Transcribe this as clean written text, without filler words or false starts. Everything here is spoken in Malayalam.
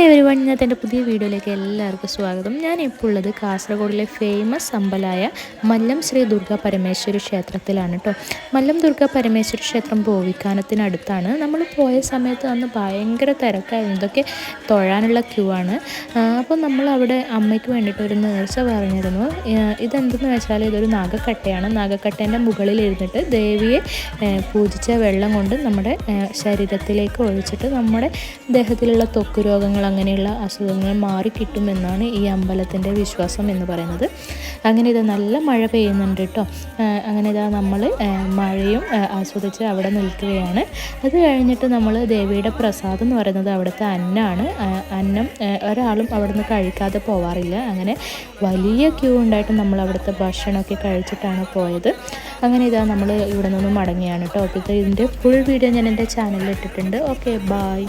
എവരിവൺ, ഇന്നത്തെ എൻ്റെ പുതിയ വീഡിയോയിലേക്ക് എല്ലാവർക്കും സ്വാഗതം. ഞാനിപ്പോൾ ഉള്ളത് കാസർഗോഡിലെ ഫേമസ് അമ്പലമായ മല്ലം ശ്രീ ദുർഗ പരമേശ്വരി ക്ഷേത്രത്തിലാണ് കേട്ടോ. മല്ലം ദുർഗ പരമേശ്വരി ക്ഷേത്രം ബോവിക്കാനത്തിനടുത്താണ്. നമ്മൾ പോയ സമയത്ത് അന്ന് ഭയങ്കര തിരക്കായിരുന്നു, ഇതൊക്കെ തൊഴാനുള്ള ക്യൂ ആണ്. അപ്പോൾ നമ്മൾ അവിടെ അമ്മയ്ക്ക് വേണ്ടിയിട്ട് ഒരു നേർച്ച പറഞ്ഞിരുന്നു. ഇതെന്തെന്ന് വെച്ചാൽ ഇതൊരു നാഗക്കട്ടയാണ്. നാഗക്കട്ടേൻ്റെ മുകളിൽ ഇരുന്നിട്ട് ദേവിയെ പൂജിച്ച വെള്ളം കൊണ്ട് നമ്മുടെ ശരീരത്തിലേക്ക് ഒഴിച്ചിട്ട് നമ്മുടെ ദേഹത്തിലുള്ള ത്വക്ക് രോഗങ്ങൾ അങ്ങനെയുള്ള അസുഖങ്ങൾ മാറിക്കിട്ടുമെന്നാണ് ഈ അമ്പലത്തിൻ്റെ വിശ്വാസം എന്ന് പറയുന്നത്. അങ്ങനെ ഇത് നല്ല മഴ പെയ്യുന്നുണ്ട് കേട്ടോ. അങ്ങനെ ഇതാ നമ്മൾ മഴയും ആസ്വദിച്ച് അവിടെ നിൽക്കുകയാണ്. അത് കഴിഞ്ഞിട്ട് നമ്മൾ ദേവിയുടെ പ്രസാദം എന്ന് പറയുന്നത് അവിടുത്തെ അന്നമാണ്. അന്നം ഒരാളും അവിടെ നിന്ന് കഴിക്കാതെ പോവാറില്ല. അങ്ങനെ വലിയ ക്യൂ ഉണ്ടായിട്ട് നമ്മൾ അവിടുത്തെ ഭക്ഷണമൊക്കെ കഴിച്ചിട്ടാണ് പോയത്. അങ്ങനെ ഇതാ നമ്മൾ ഇവിടെ നിന്ന് മടങ്ങിയാണ് കേട്ടോ. അപ്പോൾ ഇതിൻ്റെ ഫുൾ വീഡിയോ ഞാൻ എൻ്റെ ചാനലിൽ ഇട്ടിട്ടുണ്ട്. Okay, by.